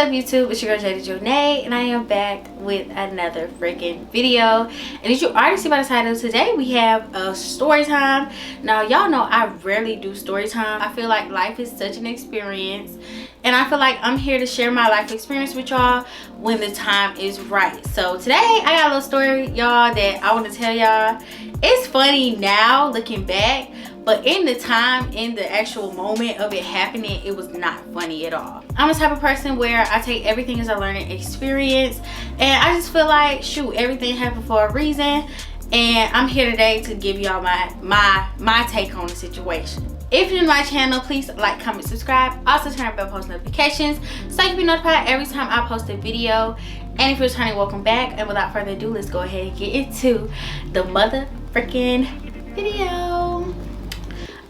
up YouTube? It's your girl Jada, and I am back with another freaking video. And as you already see by the title, today we have a story time. Now y'all know I rarely do story time. I feel like life is such an experience, and I feel like I'm here to share my life experience with y'all when the time is right. So today I got a little story, y'all, that I want to tell y'all. It's funny now looking back, but in the time, in the actual moment of it happening, it was not funny at all. I'm the type of person where I take everything as a learning experience, and I just feel like, shoot, everything happened for a reason, and I'm here today to give y'all my take on the situation. If you're new to my channel, please like, comment, subscribe. Also turn on bell post notifications so you can be notified every time I post a video. And if you're returning, welcome back. And without further ado, let's go ahead and get into the mother freaking video.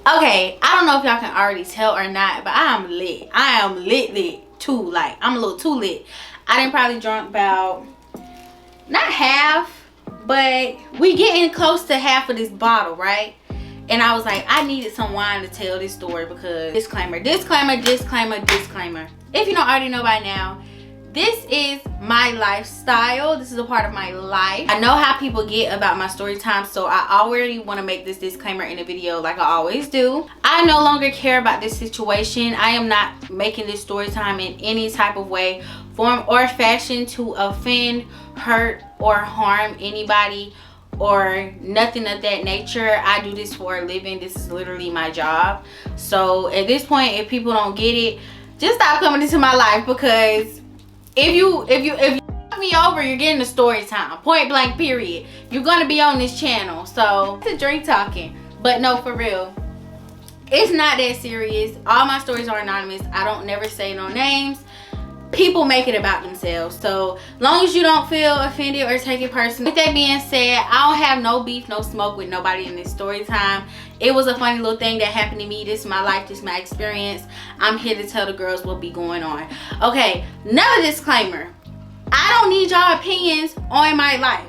Okay, I don't know if y'all can already tell or not, but I am lit. I am lit too. Like, I'm a little too lit. I done probably drunk about, not half, but we getting close to half of this bottle, right? And I was like, I needed some wine to tell this story because disclaimer. If you don't already know by now, this is my lifestyle. This is a part of my life. I know how people get about my story time, so I already want to make this disclaimer in the video like I always do. I no longer care about this situation. I am not making this story time in any type of way, form, or fashion to offend, hurt, or harm anybody or nothing of that nature. I do this for a living. This is literally my job. So at this point, if people don't get it, just stop coming into my life, because if you fuck me over, you're getting a story time, point blank period. You're gonna be on this channel. So it's a drink talking, but no, for real, it's not that serious. All my stories are anonymous. I don't never say no names. People make it about themselves, so long as you don't feel offended or take it personally. With that being said, I don't have no beef, no smoke with nobody in this story time. It was a funny little thing that happened to me. This is my life, this is my experience. I'm here to tell the girls what be going on. Okay, another disclaimer. I don't need y'all opinions on my life.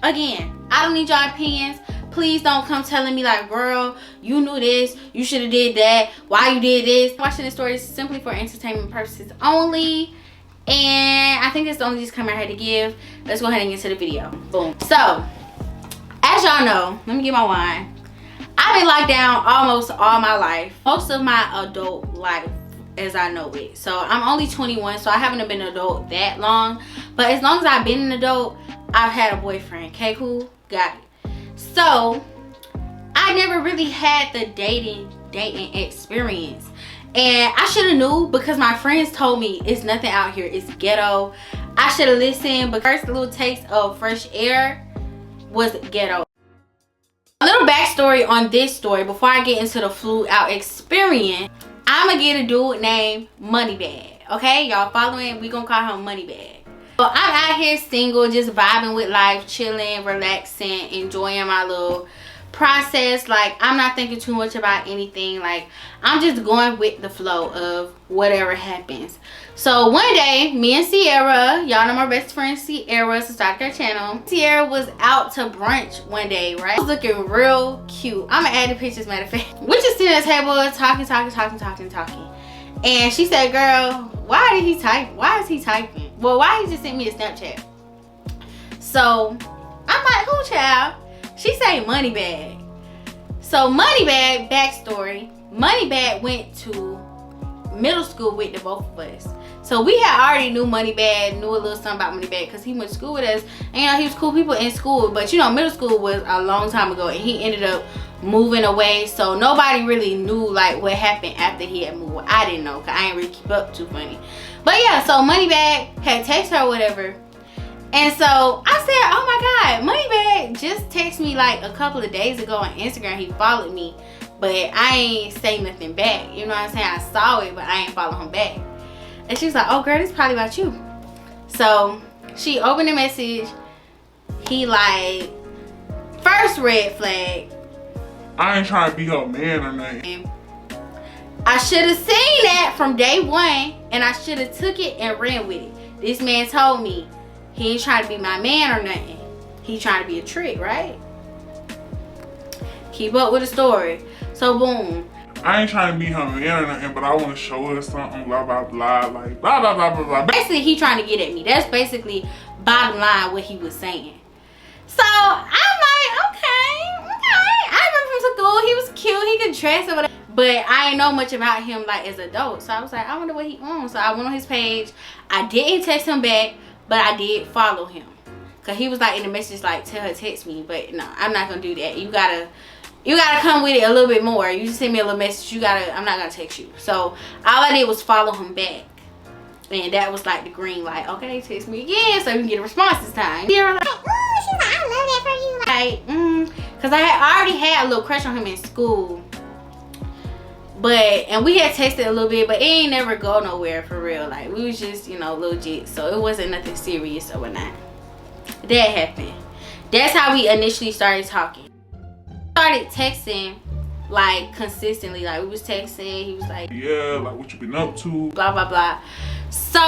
Again, I don't need y'all opinions. Please don't come telling me like, girl, you knew this, you should have did that, why you did this. Watching this story is simply for entertainment purposes only, and I think that's the only disclaimer I had to give. Let's go ahead and get to the video. Boom. So, as y'all know, let me get my wine. I've been locked down almost all my life, most of my adult life as I know it. So I'm only 21, so I haven't been an adult that long, but as long as I've been an adult, I've had a boyfriend. Okay, cool, got it. So I never really had the dating experience, and I should have knew because my friends told me it's nothing out here, it's ghetto. I should have listened, but first little taste of fresh air was ghetto. A little backstory on this story before I get into the flew out experience. I'ma get a dude named Moneybag. Okay, y'all following? We gonna call him Moneybag. So I'm out here single, just vibing with life, chilling, relaxing, enjoying my little process. Like, I'm not thinking too much about anything. Like, I'm just going with the flow of whatever happens. So one day, me and Sierra, y'all know my best friend Sierra, subscribe to her channel. Sierra was out to brunch one day, right? I was looking real cute. I'm gonna add the pictures, matter of fact. We're just sitting at the table talking. And she said, girl, why is he typing? Well, why he just sent me a Snapchat? So I'm like, who, child? She say Moneybag. So Moneybag, backstory, Moneybag went to middle school with the both of us. So we had already knew Moneybag, knew a little something about Moneybag because he went to school with us. And you know, he was cool people in school, but you know, middle school was a long time ago, and he ended up moving away, so nobody really knew like what happened after he had moved. I didn't know because I ain't really keep up too funny. But yeah, so Moneybag had texted her or whatever, and so I said, oh my god, Moneybag just texted me like a couple of days ago on Instagram. He followed me, but I ain't say nothing back. You know what I'm saying? I saw it, but I ain't follow him back. And she was like, oh girl, this is probably about you. So she opened the message. He like, first red flag, I ain't trying to be her man or nothing. I should have seen that from day one, and I should have took it and ran with it. This man told me he ain't trying to be my man or nothing. He trying to be a trick, right? Keep up with the story. So boom. I ain't trying to be her man or nothing, but I want to show her something, blah, blah, blah, like, blah, blah, blah, blah, blah. Basically, he trying to get at me. That's basically bottom line what he was saying. So, I'm like, okay. I remember from school, he was cute, he could dress or whatever. But I ain't know much about him, like, as an adult. So, I was like, I wonder what he owns. So, I went on his page. I didn't text him back, but I did follow him. Because he was, like, in the message, like, tell her text me. But, no, I'm not going to do that. You gotta come with it a little bit more. You just send me a little message. I'm not gonna text you. So all I did was follow him back, and that was like the green light. Okay, text me again so we can get a response this time. You're like, oh, she's like, I love that for you. Like, cause I already had a little crush on him in school, and we had texted a little bit, but it ain't never go nowhere for real. Like we was just, you know, legit. So it wasn't nothing serious or whatnot. That happened. That's how we initially started talking. Started texting like consistently, like we was texting. He was like, yeah, like what you been up to, blah blah blah. So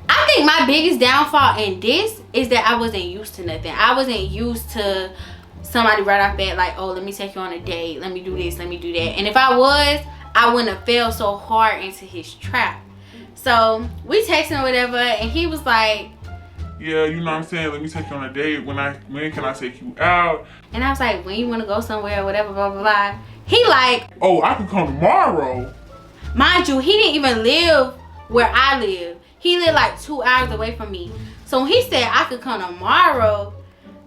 I think my biggest downfall in this is that I wasn't used to nothing. I wasn't used to somebody right off bat like, oh, let me take you on a date, let me do this, let me do that. And if I was, I wouldn't have fell so hard into his trap. So we texting or whatever, and he was like, yeah, you know what I'm saying, let me take you on a date. When can I take you out? And I was like, when you want to go somewhere or whatever, blah blah blah. He like, oh, I can come tomorrow. Mind you, he didn't even live where I live. He lived like 2 hours away from me. So when he said I could come tomorrow,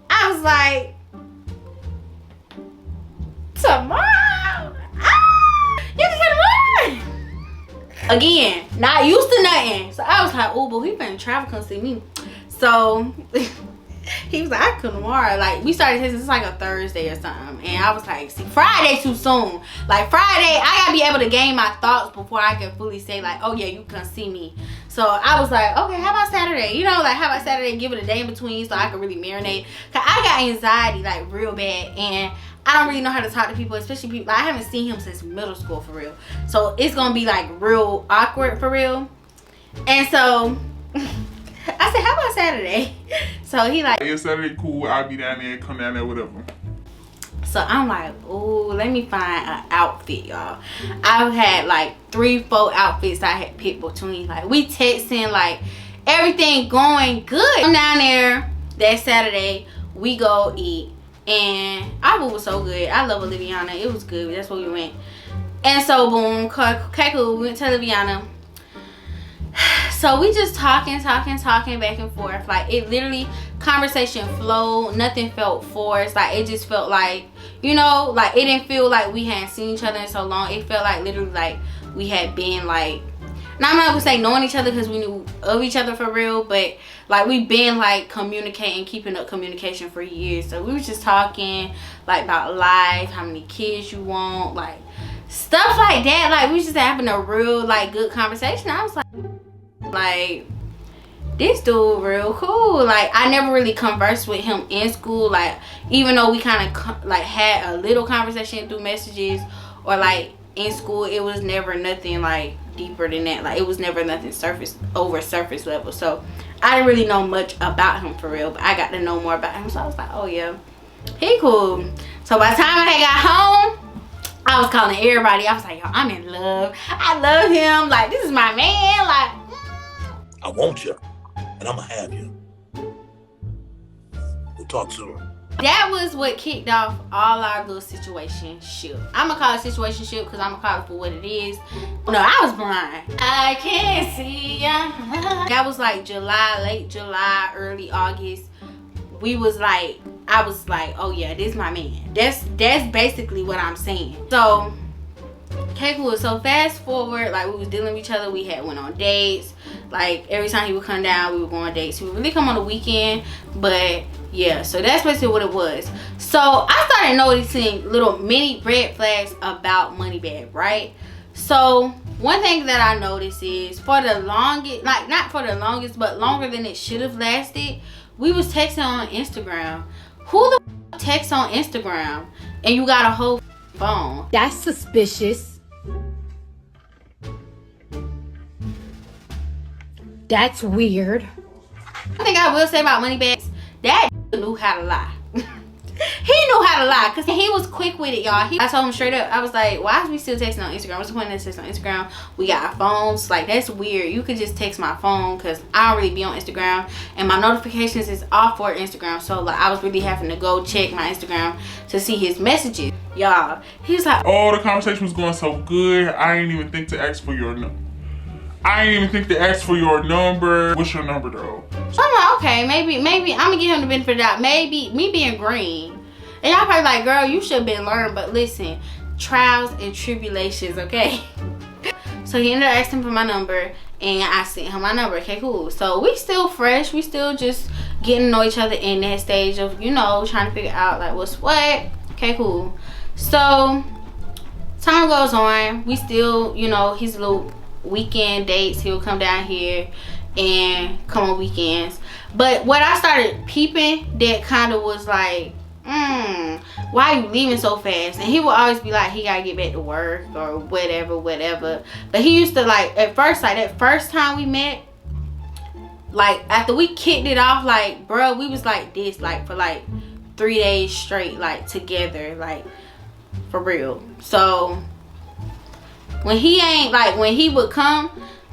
I was like, tomorrow? Ah, you can come tomorrow? Again, not used to nothing. So I was like, oh, but he finna travel come see me. So he was like, I come tomorrow. Like we started texting, it's like a Thursday or something. And I was like, see, Friday too soon. Like Friday, I gotta be able to gain my thoughts before I can fully say like, oh yeah, you can see me. So I was like, okay, how about Saturday? You know, like how about Saturday, give it a day in between so I can really marinate. Cause I got anxiety like real bad, and I don't really know how to talk to people, especially people, I haven't seen him since middle school for real. So it's gonna be like real awkward for real. And so I said, how about Saturday? So he like, yeah, Saturday cool, I'll be down there, come down there, whatever. So I'm like, oh, let me find an outfit, y'all. I've had like 3-4 outfits I had picked between. Like we texting, like everything going good. I'm down there that Saturday, we go eat, and our food was so good. I love Oliviana, it was good. That's where we went. And so boom, okay, cool, we went to Oliviana. So we just talking back and forth. Like it literally, conversation flowed, nothing felt forced. Like it just felt like, you know, like it didn't feel like we hadn't seen each other in so long. It felt like literally like we had been like, now I'm not gonna say knowing each other because we knew of each other for real, but like we've been like communicating, keeping up communication for years. So we was just talking like about life, how many kids you want, like stuff like that. Like we was just having a real like good conversation. I was like this dude real cool. Like I never really conversed with him in school, like even though we kind of like had a little conversation through messages or like in school, it was never nothing like deeper than that. Like it was never nothing surface level. So I didn't really know much about him for real, but I got to know more about him. So I was like, oh yeah, he cool. So by the time I got home, I was calling everybody. I was like, yo, I'm in love, I love him, like this is my man. Like I want you, and I'm gonna have you. We'll talk soon. That was what kicked off all our little situationship. I'm gonna call it situationship because I'm gonna call it for what it is. No, I was blind. I can't see ya. That was like July, late July, early August. We was like, I was like, oh yeah, this is my man. That's basically what I'm saying. So, okay, cool. So fast forward, like we was dealing with each other. We had went on dates. Like every time he would come down, we would go on dates. He would really come on the weekend, but yeah. So that's basically what it was. So I started noticing little mini red flags about Moneybag, right? So one thing that I noticed is for the longest, like not for the longest, but longer than it should have lasted, we was texting on Instagram. Who the texts on Instagram and you got a whole phone? That's suspicious. That's weird. One thing I will say about Moneybags, that knew how to lie. He knew how to gotta lie, because he was quick with it, y'all. I told him straight up, I was like, why is we still texting on Instagram? What's the point of this on Instagram? We got our phones. Like, that's weird. You could just text my phone, because I don't really be on Instagram, and my notifications is off for Instagram. So like, I was really having to go check my Instagram to see his messages, y'all. He was like, oh, the conversation was going so good, I ain't even think to ask for your number. I ain't even think to ask for your number. What's your number though? So I'm like, okay, maybe I'm gonna give him the benefit of the doubt. Maybe me being green. And y'all probably like, girl, you should have been learned. But listen, trials and tribulations, okay? So he ended up asking for my number, and I sent him my number. Okay, cool. So we still fresh. We still just getting to know each other in that stage of, you know, trying to figure out like what's what. Okay, cool. So time goes on. We still, you know, his little weekend dates. He'll come down here and come on weekends. But what I started peeping that kind of was like, why are you leaving so fast? And he would always be like, he gotta get back to work or whatever. But he used to like, at first, like that first time we met, like after we kicked it off, like bro, we was like this, like for like 3 days straight, like together, like for real. So when he ain't, like when he would come,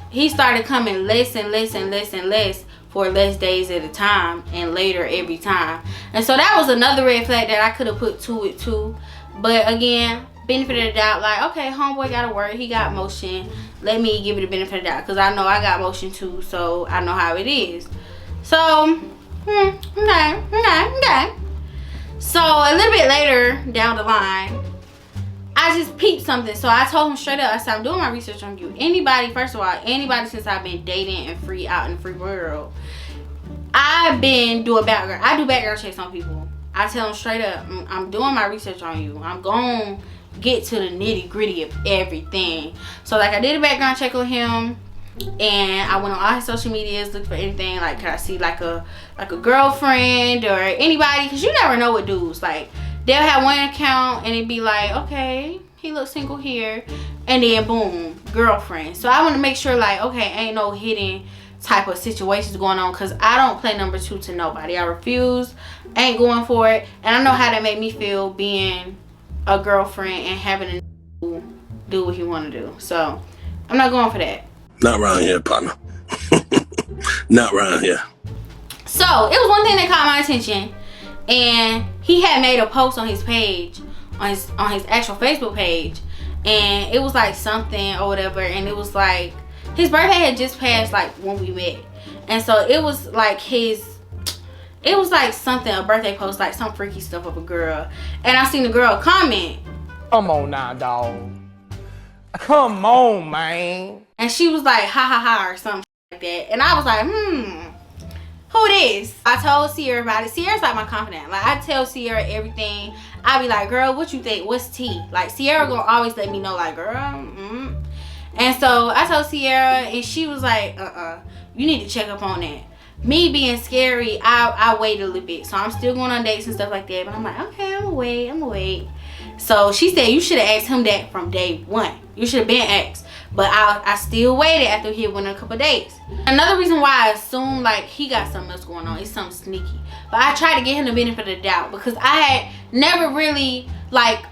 he started coming less and less for less days at a time, and later every time. And so that was another red flag that I could have put to it too. But again, benefit of the doubt, like, okay, homeboy gotta work, he got motion, let me give it the benefit of the doubt, because I know I got motion too, so I know how it is. So okay. So a little bit later down the line, I just peeped something. So I told him straight up, I said, I'm doing my research on you. Anybody, first of all, anybody since I've been dating and free out in the free world, I've been doing background. I do background checks on people. I tell them straight up, I'm doing my research on you. I'm going to get to the nitty gritty of everything. So like I did a background check on him, and I went on all his social medias, looked for anything like, could I see like a girlfriend or anybody? Because you never know with dudes. Like, they'll have one account and it'd be like, okay, he looks single here, and then boom, girlfriend. So I want to make sure like, okay, ain't no hidden type of situations going on, because I don't play number two to nobody. I refuse, ain't going for it. And I know how that made me feel being a girlfriend and having to do what he want to do. So I'm not going for that. Not around here, partner. Not around here. So it was one thing that caught my attention, and he had made a post on his page, on his actual Facebook page, and it was like something or whatever, and it was like his birthday had just passed like when we met, and so it was like something, a birthday post, like some freaky stuff of a girl, and I seen the girl comment, come on now, dog, come on, man, and she was like ha ha ha or something like that, and I was like, who this? I told Sierra about it. Sierra's like my confidant. Like, I tell Sierra everything. I be like, girl, what you think? What's tea? Like, Sierra gonna always let me know, like, girl, And so I told Sierra, and she was like, you need to check up on that. Me being scary, I wait a little bit. So I'm still going on dates and stuff like that. But I'm like, okay, I'm gonna wait. So she said, you should have asked him that from day one. You should have been asked. But I still waited after he went on a couple days. Another reason why I assumed like he got something else going on is something sneaky. But I tried to get him the benefit of the doubt, because I had never really, like,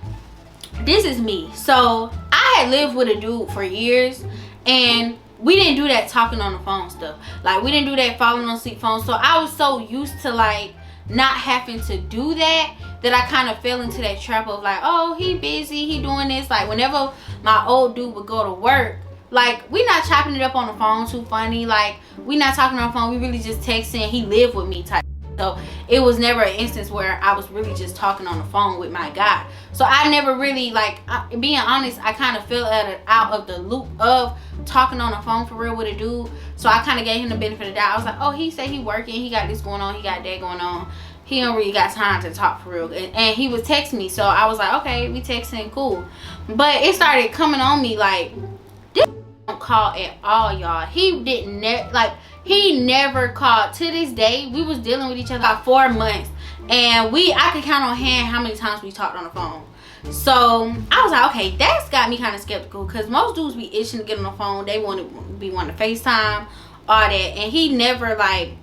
this is me. So I had lived with a dude for years, and we didn't do that talking on the phone stuff. Like, we didn't do that falling asleep phone. So I was so used to like not having to do that I kind of fell into that trap of like, oh, he busy, he doing this. Like, whenever my old dude would go to work, like, we not chopping it up on the phone too funny. Like, we not talking on the phone, we really just texting. He lived with me type. So it was never an instance where I was really just talking on the phone with my guy. So I never really, like, being honest, I kind of fell out of the loop of talking on the phone for real with a dude. So I kind of gave him the benefit of the doubt. I was like, oh, he said he working, he got this going on, he got that going on. He don't really got time to talk for real. And he was texting me, so I was like, okay, we texting, cool. But it started coming on me like, this don't call at all, y'all. He didn't, he never called. To this day, we was dealing with each other about 4 months, and I could count on hand how many times we talked on the phone. So I was like, okay, that's got me kind of skeptical, because most dudes be itching to get on the phone. They want to FaceTime, all that, and he never like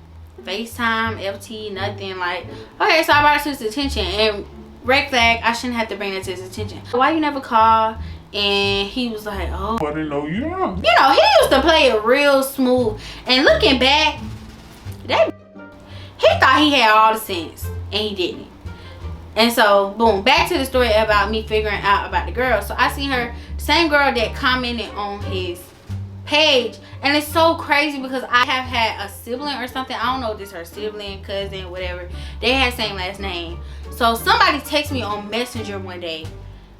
FaceTime, FT, nothing. Like, okay, so I brought it to his attention, and red flag. I shouldn't have to bring that to his attention. Why you never call? And he was like, oh, I didn't know you. You know, he used to play it real smooth. And looking back, he thought he had all the sense, and he didn't. And so, boom, back to the story about me figuring out about the girl. So I seen her, same girl that commented on his page. And it's so crazy because I have had a sibling or something. I don't know if this is her sibling, cousin, whatever. They had the same last name. So somebody texted me on Messenger one day,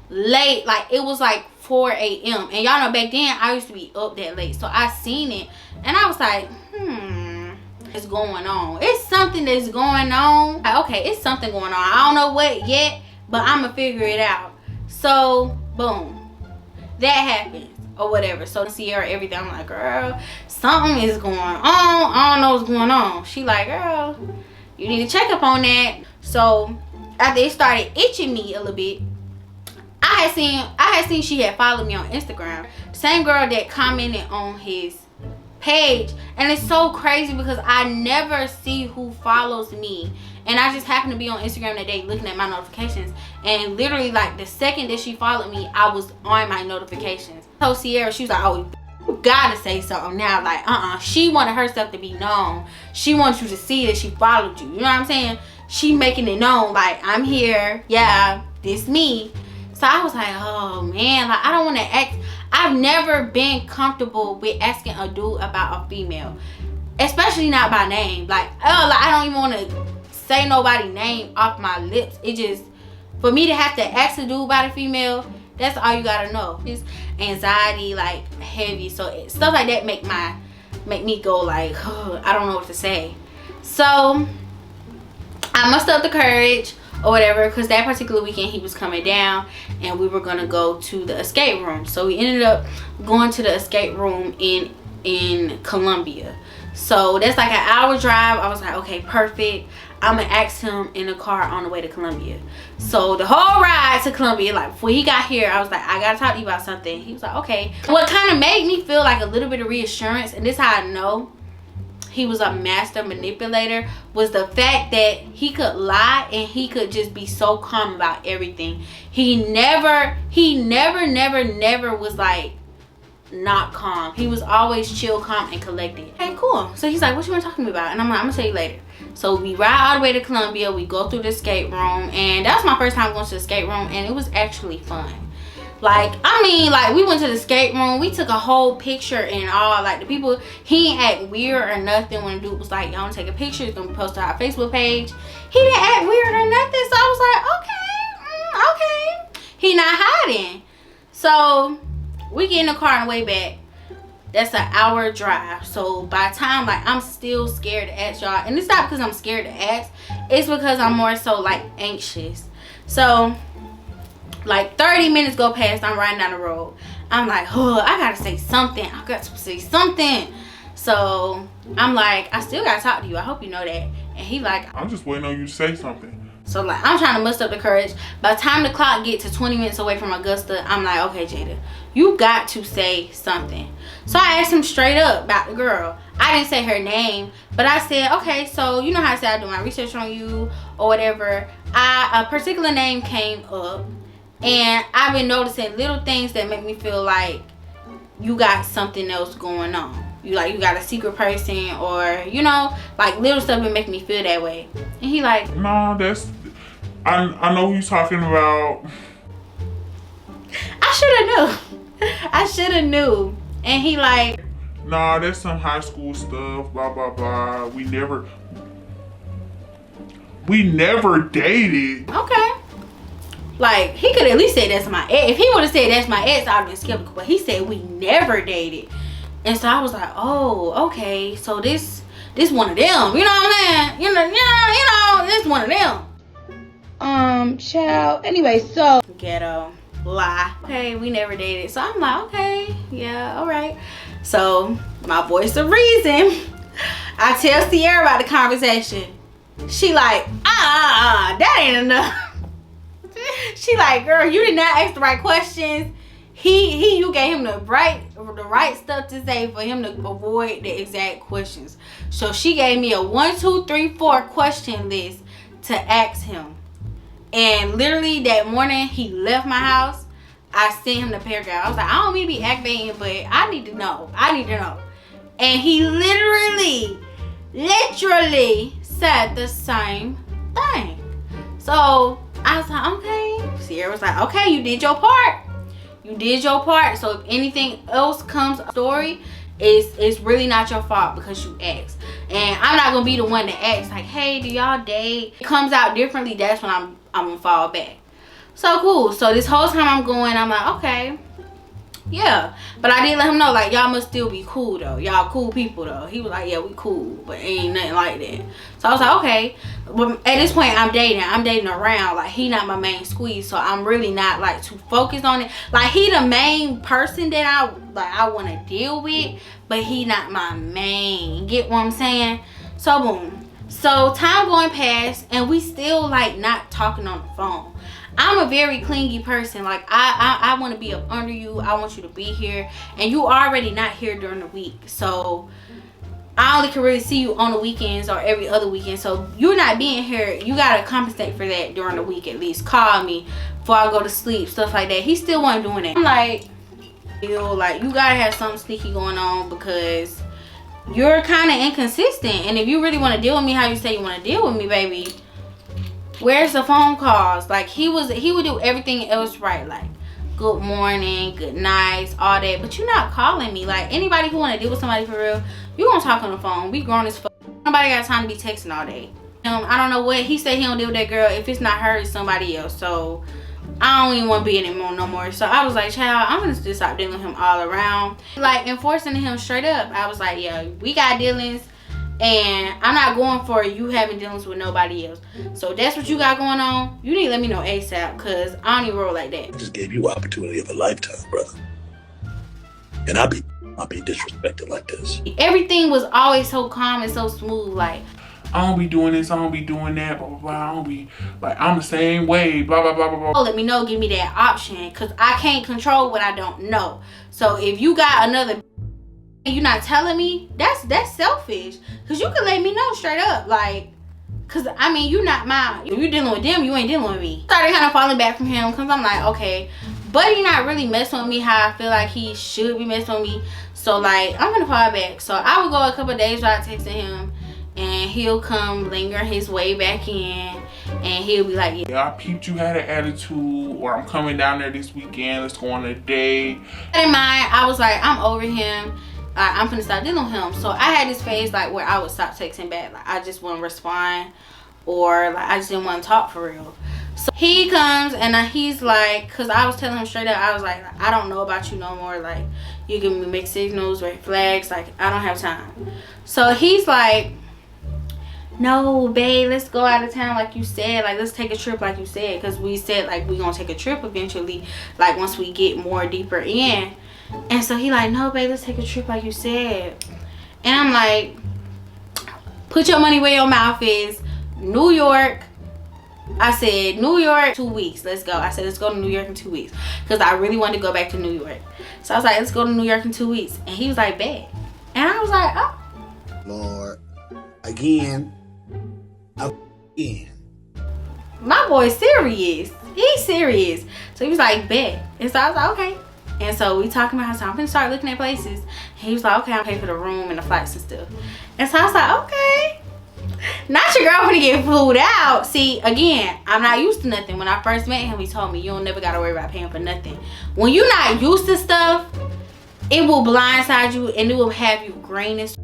late, like it was like 4 a.m. And y'all know back then I used to be up that late. So I seen it and I was like, it's going on. It's something that's going on. Okay, it's something going on. I don't know what yet, but I'm gonna figure it out. So boom, that happens or whatever. So Sierra, everything, I'm like, girl, something is going on. I don't know what's going on. She like, girl, you need to check up on that. So after it started itching me a little bit, I had seen she had followed me on Instagram. Same girl that commented on his page. And it's so crazy because I never see who follows me. And I just happened to be on Instagram that day looking at my notifications. And literally like the second that she followed me, I was on my notifications. So Sierra, she was like, oh, you gotta say something now. Like, she wanted herself to be known. She wants you to see that she followed you. You know what I'm saying? She making it known, like, I'm here. Yeah, this me. So I was like, oh man, like I don't want to ask. I've never been comfortable with asking a dude about a female, especially not by name. Like, I don't even want to say nobody's name off my lips. It just, for me to have to ask a dude about a female, that's all you gotta know. It's anxiety, like heavy. So stuff like that make me go like, I don't know what to say. So I mustered up the courage or whatever, because that particular weekend he was coming down and we were gonna go to the escape room. So we ended up going to the escape room in Columbia. So that's like an hour drive. I was like, okay, perfect. I'm gonna ask him in the car on the way to Columbia. So the whole ride to Columbia, like before he got here, I was like, I gotta talk to you about something. He was like, okay. What kind of made me feel like a little bit of reassurance, and this is how I know he was a master manipulator, was the fact that he could lie and he could just be so calm about everything. He never was like not calm. He was always chill, calm, and collected. Hey, cool. So he's like, what you want to talk to me about? And I'm like, I'm gonna tell you later. So we ride all the way to Columbia. We go through the escape room, and that was my first time going to the escape room, and it was actually fun. Like, I mean, like, we went to the escape room, we took a whole picture and all. Like, the people, he ain't act weird or nothing when the dude was like, y'all take a picture, it's gonna be posted on our Facebook page. He didn't act weird or nothing, so I was like, okay. He not hiding. So we get in the car on the way back. That's an hour drive. So by the time, like, I'm still scared to ask y'all, and it's not because I'm scared to ask, it's because I'm more so like anxious. So like 30 minutes go past, I'm riding down the road. I'm like, oh, I gotta say something. I got to say something. So I'm like, I still gotta talk to you. I hope you know that. And he like, I'm just waiting on you to say something. so like, I'm trying to muster up the courage. By the time the clock get to 20 minutes away from Augusta, I'm like, okay, Jada, you got to say something. So I asked him straight up about the girl. I didn't say her name, but I said, okay, so you know how I said I do my research on you or whatever. A particular name came up. And I've been noticing little things that make me feel like you got something else going on. You got a secret person, or, you know, like little stuff that make me feel that way. And he like, nah, that's, I know who you're talking about. I should have knew. And he like, nah, that's some high school stuff, blah, blah, blah. We never dated. okay. Like, he could at least say that's my ex. If he would have said that's my ex, I would have been skeptical. But he said we never dated. And so I was like, oh, okay. So this one of them. You know what I'm saying? You know, this one of them. Child. Anyway, so. Ghetto. Lie. Okay, we never dated. So I'm like, okay. Yeah, alright. So, my voice of reason. I tell Sierra about the conversation. She like, that ain't enough. She like, girl, you did not ask the right questions. You gave him the right stuff to say for him to avoid the exact questions. So she gave me a 1, 2, 3, 4 question list to ask him. And literally that morning he left my house, I sent him the paragraph. I was like, I don't mean to be aggravating, but I need to know. And he literally said the same thing. So I was like, okay. Sierra was like, okay, you did your part. So if anything else comes story, it's really not your fault because you asked. And I'm not gonna be the one to ask like, hey, do y'all date? It comes out differently, that's when I'm gonna fall back. So cool. So this whole time I'm going, I'm like, okay, yeah. But I did let him know, like, y'all must still be cool though. Y'all cool people though. He was like, yeah, we cool, but ain't nothing like that. So I was like, okay. But at this point I'm dating around. Like, he not my main squeeze, so I'm really not like too focused on it. Like, he the main person that I want to deal with, but he not my main. Get what I'm saying? So boom. So time going past and we still like not talking on the phone. I'm a very clingy person. Like, I want to be up under you. I want you to be here. And you already not here during the week. So I only can really see you on the weekends or every other weekend. So you're not being here. You got to compensate for that during the week at least. Call me before I go to sleep. Stuff like that. He still wasn't doing it. I'm like, you got to have something sneaky going on because you're kind of inconsistent. And if you really want to deal with me how you say you want to deal with me, baby, where's the phone calls? Like, he would do everything else right, like good morning, good nights, all that, but you're not calling me. Like, anybody who want to deal with somebody for real, you gonna talk on the phone. We grown as fuck. Nobody got time to be texting all day. I don't know what he said. He don't deal with that girl. If it's not her, it's somebody else. So I don't even want to be anymore no more. So I was like, child, I'm gonna just stop dealing with him all around, like enforcing him straight up. I was like, yeah, we got dealings. And I'm not going for you having dealings with nobody else. So that's what you got going on. You need to let me know ASAP, because I don't even roll like that. I just gave you an opportunity of a lifetime, brother. And I'll be disrespected like this. Everything was always so calm and so smooth. Like, I don't be doing this, I don't be doing that, blah, blah, blah. I don't be, like, I'm the same way, blah, blah, blah, blah, blah. Let me know, give me that option, because I can't control what I don't know. So if you got another, you're not telling me, that's selfish, because you can let me know straight up, like, because I mean, you not mine. If you're dealing with them, you ain't dealing with me. Started kind of falling back from him, because I'm like, okay, but he not really messing with me how I feel like he should be messing with me. So like, I'm gonna fall back. So I would go a couple of days without texting him, and he'll come linger his way back in, and he'll be like, yeah, I peeped you had an attitude, or I'm coming down there this weekend, let's go on a date. In mind, I was like, I'm over him. I'm finna stop dealing with him. So I had this phase like where I would stop texting back. Like, I just wouldn't respond, or like I just didn't want to talk for real. So he comes and he's like, cause I was telling him straight up, I was like, I don't know about you no more. Like, you give me mixed signals, red flags. Like, I don't have time. So he's like, no, babe, let's go out of town like you said. Like, let's take a trip like you said, cause we said like we gonna take a trip eventually. Like, once we get more deeper in. And so he like, no, babe, let's take a trip like you said. And I'm like, put your money where your mouth is. New York. I said, New York, 2 weeks. Let's go. I said, let's go to New York in 2 weeks. Because I really wanted to go back to New York. So I was like, let's go to New York in 2 weeks. And he was like, bet. And I was like, oh. Lord, again. My boy's serious. He's serious. So he was like, bet. And so I was like, okay. And so we talking about how I'm gonna start looking at places. He was like, okay, I'll pay for the room and the flights and stuff. And so I was like, okay. Not your girl gonna get flued out. See, again, I'm not used to nothing. When I first met him, he told me, you don't never gotta worry about paying for nothing. When you're not used to stuff, it will blindside you and it will have you green as.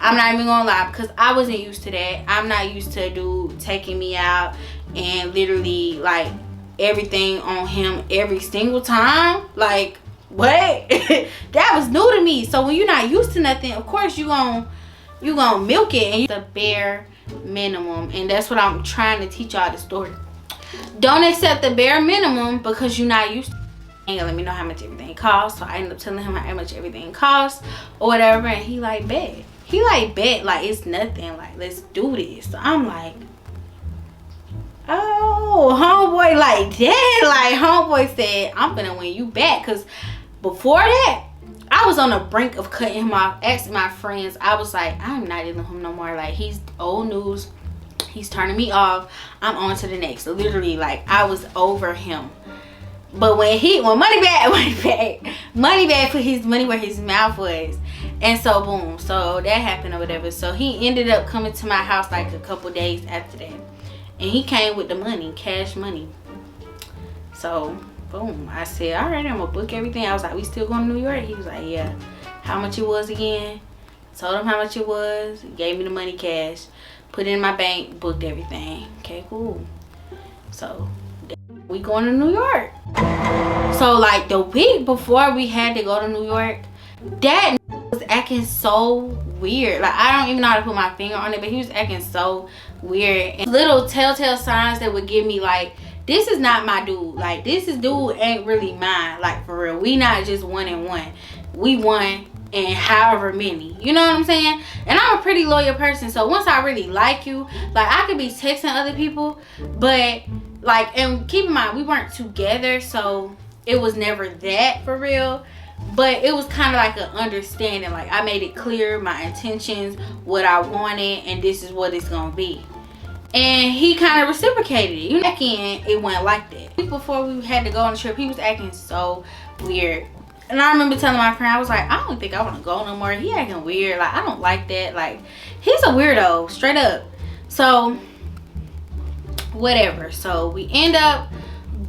I'm not even gonna lie, because I wasn't used to that. I'm not used to a dude taking me out and literally like everything on him every single time. Like, what? That was new to me. So when you're not used to nothing, of course you gonna milk it, and the bare minimum. And that's what I'm trying to teach y'all the story. Don't accept the bare minimum because you're not used to it. Ain't gonna let me know how much everything costs. So I ended up telling him how much everything costs or whatever, and he like, bet. He like, bet, like it's nothing, like let's do this. So I'm like, oh, homeboy like that. Like, homeboy said, I'm gonna win you back. Because before that, I was on the brink of cutting him off, asking my friends. I was like, I'm not dealing with him no more. Like, he's old news. He's turning me off. I'm on to the next. Literally, like, I was over him. But when Moneybag put his money where his mouth was. And so boom, so that happened or whatever. So he ended up coming to my house like a couple days after that. And he came with the money, cash money. So boom, I said, all right, I'm gonna book everything. I was like, we still going to New York? He was like, yeah. How much it was again? Told him how much it was. He gave me the money cash. Put it in my bank, booked everything. Okay, cool. So we going to New York. So like the week before we had to go to New York, that was acting so weird. Like, I don't even know how to put my finger on it, but he was acting so weird. And little telltale signs that would give me like, this is not my dude. Like, this dude ain't really mine. Like, for real. We not just 1 and 1. We one and however many. You know what I'm saying? And I'm a pretty loyal person. So once I really like you, like, I could be texting other people, but like, and keep in mind, we weren't together, so it was never that for real. But it was kind of like an understanding. Like, I made it clear my intentions, what I wanted, and this is what it's gonna be. And he kind of reciprocated it. You know, back in, it went like that. Before we had to go on the trip, he was acting so weird. And I remember telling my friend, I was like, I don't think I want to go no more. He acting weird. Like, I don't like that. Like, he's a weirdo, straight up. So, whatever. So, we end up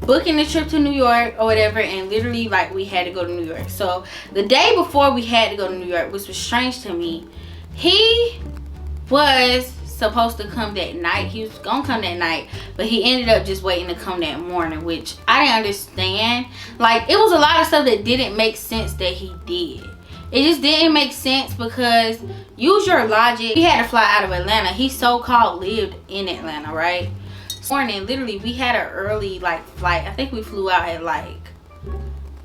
booking the trip to New York or whatever. And literally, like, we had to go to New York. So, the day before we had to go to New York, which was strange to me, he was supposed to come that night. He was gonna come that night, but he ended up just waiting to come that morning, which I didn't understand. Like, it was a lot of stuff that didn't make sense that he did. It just didn't make sense, because use your logic. He had to fly out of Atlanta. He so-called lived in Atlanta, right? This morning, literally, we had an early like flight. I think we flew out at like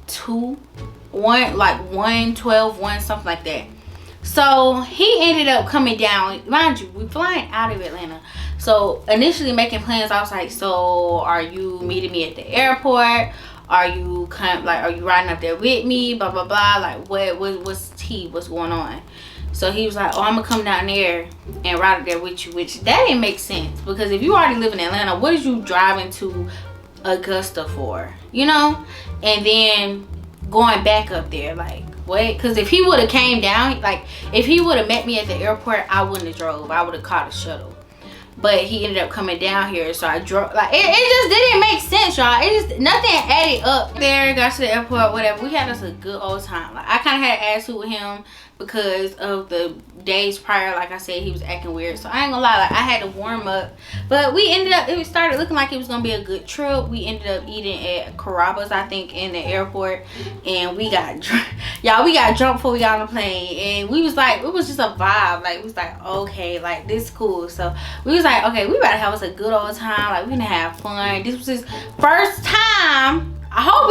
1:12, something like that. So he ended up coming down. Mind you, we flying out of Atlanta. So initially making plans, I was like, so are you meeting me at the airport? Are you are you riding up there with me? Blah blah blah. Like, what's tea? What's going on? So he was like, oh, I'm gonna come down there and ride up there with you. Which that didn't make sense, because if you already live in Atlanta, what is you driving to Augusta for? You know? And then going back up there, like, what? Because if he would have came down, like, if he would have met me at the airport, I wouldn't have drove. I would have caught a shuttle. But he ended up coming down here, so I drove. Like, it just didn't make sense, y'all. It just, nothing added up. There, got to the airport, whatever. We had us a good old time. Like, I kind of had an attitude with him because of the days prior. Like I said, he was acting weird. So I ain't gonna lie, like, I had to warm up. But we ended up, it started looking like it was gonna be a good trip. We ended up eating at Carrabba's, I think, in the airport. And we got drunk. Y'all, we got drunk before we got on the plane. And we was like, it was just a vibe. Like, we was like, okay, like, this is cool. So we was like, okay, we better have us a good old time. Like, we gonna have fun. This was his first time. I hope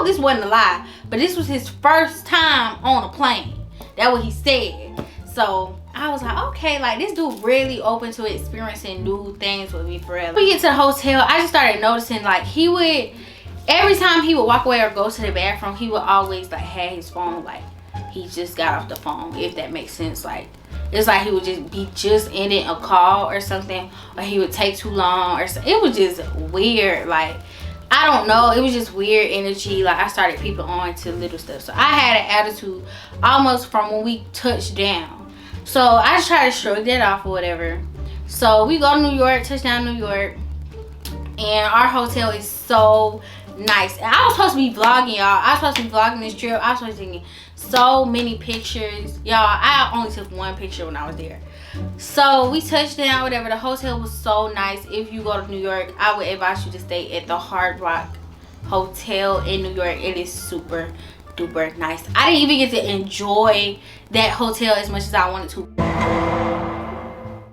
this wasn't a lie, but this was his first time on a plane. That's what he said. So I was like, okay, like, this dude really open to experiencing new things with me forever. When we get to the hotel, I just started noticing, like, he would, every time he would walk away or go to the bathroom, he would always, like, have his phone, like, he just got off the phone, if that makes sense. Like, it's like he would just be ending a call or something, or he would take too long or something. It was just weird. Like, I don't know, it was just weird energy. Like, I started peeping on to little stuff. So I had an attitude almost from when we touched down. So I just tried to shrug that off or whatever. So we go to New York, touchdown New York, and our hotel is so nice. And I was supposed to be vlogging, y'all. I was supposed to be vlogging this trip. I was supposed to be taking so many pictures, y'all. I only took one picture when I was there. So we touched down, whatever. The hotel was so nice. If you go to New York, I would advise you to stay at the Hard Rock Hotel in New York. It is super duper nice. I didn't even get to enjoy that hotel as much as I wanted to.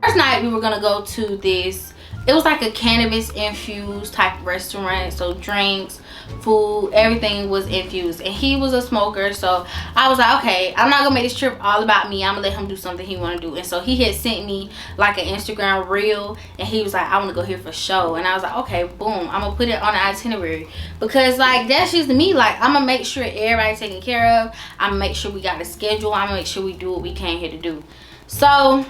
First night we were gonna go to this, it was like a cannabis infused type of restaurant. So drinks, food, everything was infused, and he was a smoker. So I was like, okay, I'm not gonna make this trip all about me. I'm gonna let him do something he want to do. And so he had sent me like an Instagram reel, and he was like, I want to go here for show. And I was like, okay, boom, I'm gonna put it on the itinerary, because like, that's just me. Like, I'm gonna make sure everybody's taken care of. I'm gonna make sure we got a schedule. I'm gonna make sure we do what we came here to do. So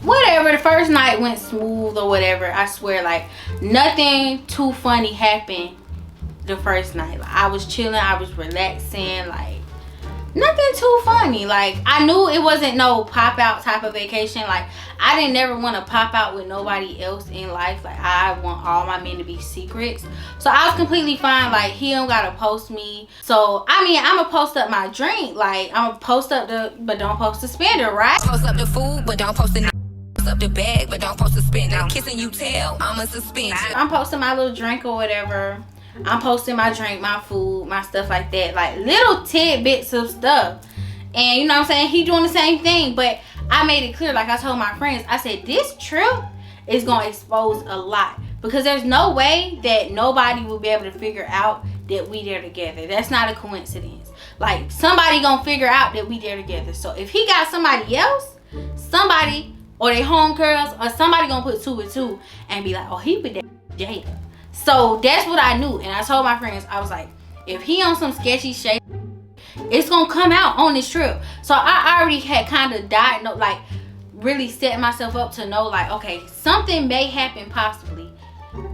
whatever, the first night went smooth or whatever. I swear, like, nothing too funny happened the first night. Like, I was chilling, I was relaxing, like, nothing too funny. Like, I knew it wasn't no pop out type of vacation. Like, I didn't never want to pop out with nobody else in life. Like, I want all my men to be secrets. So I was completely fine. Like, he don't gotta post me. So I mean, I'ma post up my drink. Like, I'ma post up the, but don't post the spender, right? Post up the food, but don't post the post up the bag, but don't post the spend. I'm kissing you tail, I'ma suspend you. I'm posting my little drink or whatever. I'm posting my drink, my food, my stuff like that. Like, little tidbits of stuff. And you know what I'm saying? He doing the same thing. But I made it clear, like I told my friends, I said, this trip is going to expose a lot. Because there's no way that nobody will be able to figure out that we there together. That's not a coincidence. Like, somebody going to figure out that we there together. So if he got somebody else, somebody, or they homegirls, or somebody going to put 2 with 2 and be like, oh, he with that Jada. So that's what I knew. And I told my friends, I was like, if he on some sketchy shit, it's gonna come out on this trip. So I already had kind of diagnosed, like, really set myself up to know, like, okay, something may happen possibly,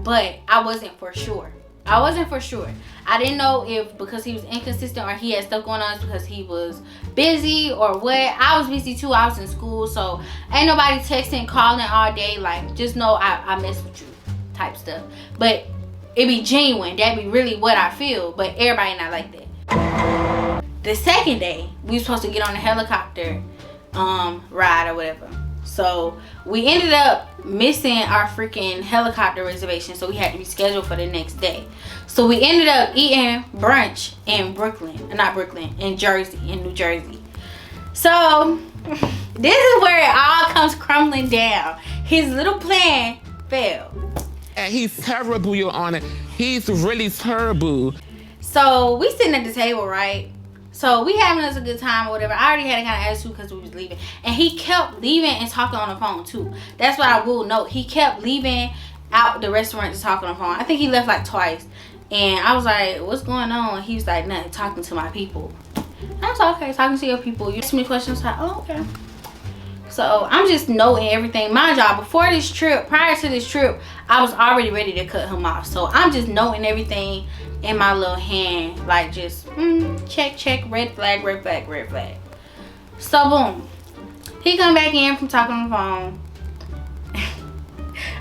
but I wasn't for sure. I wasn't for sure. I didn't know if because he was inconsistent or he had stuff going on because he was busy or what. I was busy too. I was in school, so ain't nobody texting, calling all day. Like, just know I mess with you type stuff. But it be genuine. That be really what I feel. But everybody not like that. The second day, we were supposed to get on a helicopter ride or whatever. So we ended up missing our freaking helicopter reservation. So we had to reschedule for the next day. So we ended up eating brunch in New Jersey. So this is where it all comes crumbling down. His little plan failed. And he's terrible, Your Honor. He's really terrible. So we sitting at the table, right? So we having us a good time or whatever. I already had a kind of attitude because we was leaving. And he kept leaving and talking on the phone too. That's what I will note. He kept leaving out the restaurant to talk on the phone. I think he left like twice. And I was like, what's going on? He was like, nothing, talking to my people. I was like, okay, talking to your people. You asked me questions. I was like, oh, okay. So I'm just noting everything. Mind y'all, before this trip, prior to this trip, I was already ready to cut him off. So I'm just noting everything in my little hand, like just check, red flag, red flag, red flag. So boom, he come back in from talking on the phone.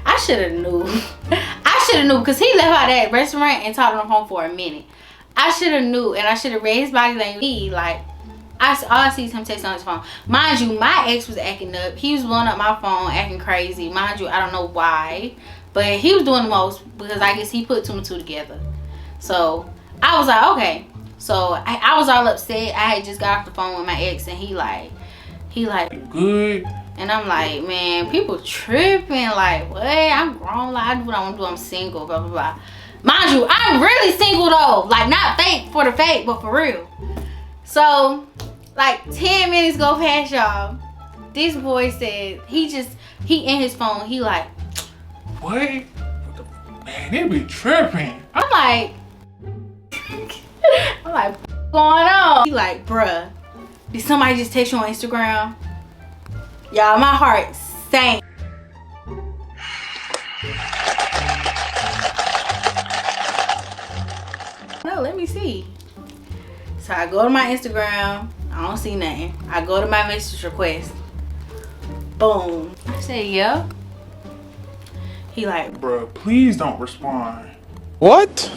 I should have knew. I should have knew because he left out that restaurant and talked on the phone for a minute. I should have knew, and I should have read his body language. Like, all I see is him texting on his phone. Mind you, my ex was acting up. He was blowing up my phone, acting crazy. Mind you, I don't know why, but he was doing the most because I guess he put 2 and 2 together. So I was like, okay. So I was all upset. I had just got off the phone with my ex, and he like good. And I'm like, man, people tripping. Like, what? I'm grown. Like, I do what I want to do. I'm single. Blah blah blah. Mind you, I'm really single though. Like, not fake for the fake, but for real. So like 10 minutes go past, y'all. This boy said he in his phone. He like, what? Man, they be tripping. I'm like, what's going on? He like, bruh, did somebody just text you on Instagram? Y'all, my heart sank. No, let me see. So I go to my Instagram. I don't see nothing. I go to my message request. Boom. I say, yeah. He like, Bruh, please don't respond. What?